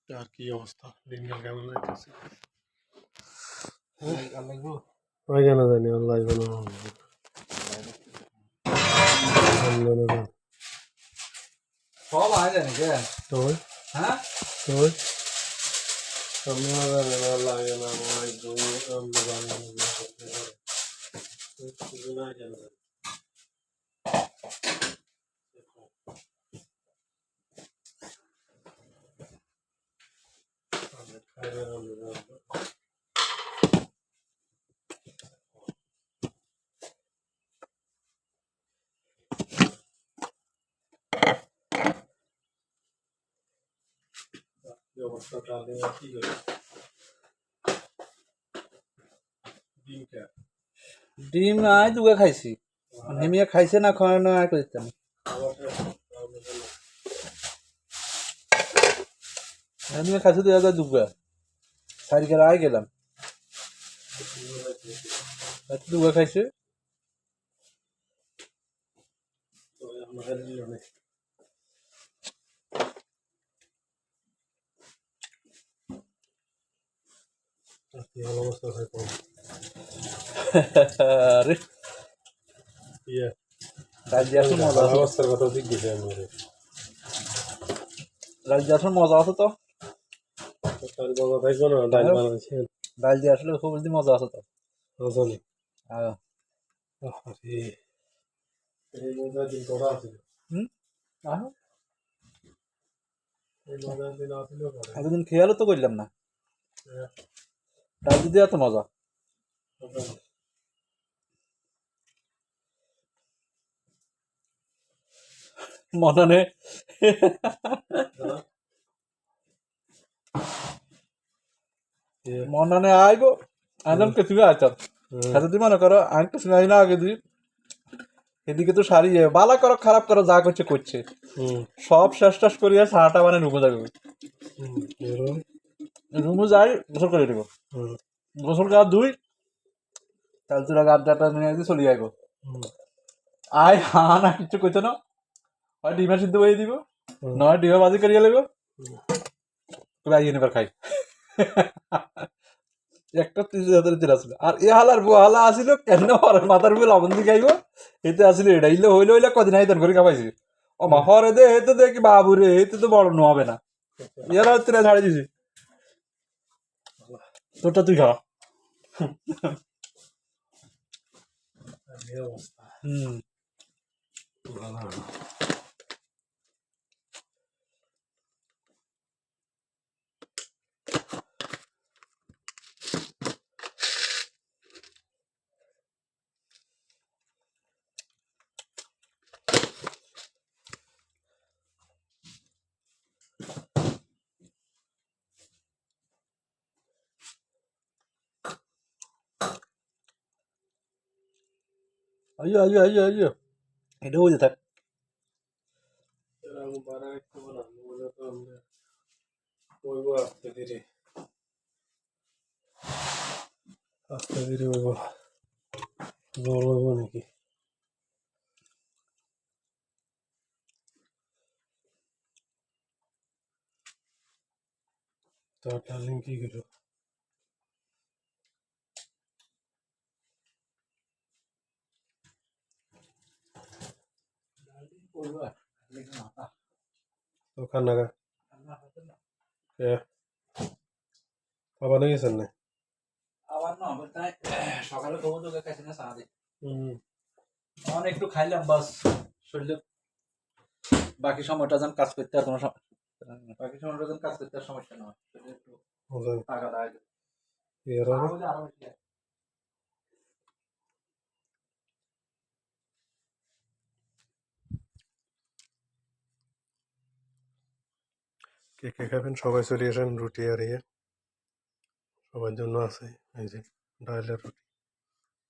আর কি অবস্থা, দিনকাল কেমন যাইতেছে? ওই কেন জানি আল্লাহ সব আয় জানি কে তোর হ্যাঁ তোর আমরা জানি না আল্লাহ জানা আমার আমরা জানি না কেন অবস্থাটা কি করে দিনটা ডিম আয় দুগা খাইছি হেমিয়া খাইছে না খাওয়া না আর করতে না হেমিয়া খাইছে দুগা সারি করে আয় গেলাম দুগা খাইছে অবস্থা থাকে আরে ইয়ে ডাল দিয়ে আসলে মজা আছে অবস্থার কথা জিজ্ঞেস আমার ডাল দিয়ে আসলে মজা আছে তো ডাল বাবা থাকবো না ডাল বানাচ্ছেন ডাল দিয়ে আসলে খুব মজা আছে তো রজনী আরে এই মজা দিন করা আছে আহ এই মজা দিন আসলে এতদিন খেয়ালও তো করলাম না ডাল দিয়ে এত মজা মনে নেই মনে নেই আইগো একদম কিছু আছে এতদিন মনে করো আমি কিছু নাই না আগে দিই এদিকে তো সারিয়ে বালা করো খারাপ করো যা করছে করছে সব শেষ টাস করিয়া সারাটা মানে রুমে যাবে রুমে যাই গোসল করে দেবো গোসল করা দুই তাহলে তোরা গাড্ডাটা নিয়ে দিয়ে চলে যাইব আয় হা না কিছু করছো না হয় ডিমের সিদ্ধ করে দিব নয় ডিমে বাজি করিয়া লাগবো তবে আইয়ে নেবার খাই একটা তিন আসছিল আর এ হালার বউ হালা আসিল কেন মাথার উপরে লবণ দিয়ে খাইব এতে আসলে এটা ইলে হইলে হইলে কদিন আইতেন করে খাবাইছি ও মা হরে দে এতে দেখি বাবু রে এতে তো বড় নোয়াবে না এরা তিরা ছাড়ে দিছি তোরটা তুই খা হুম আইয়ো আইয়ো আইয়ো আইয়ো এটা হয়ে থাক আস্তে ধীরে আস্তে ধীরে হইব জল হইব নাকি তো ডার্লিং কি করো তো খান না বাবা নিয়ে গেছেন না আবার না সকালে খবর তো খাইছি না সারা দিন অনেক একটু খাইলাম বাস শরীরে বাকি সময়টা যেন কাজ করতে আর কোনো বাকি সময়টা যেন কাজ করতে আর সমস্যা নয় একটু টাকা দেয় কে কে খাবেন সবাই চলে আসেন রুটি আর ইয়ে সবার জন্য আছে এই যে ডালের রুটি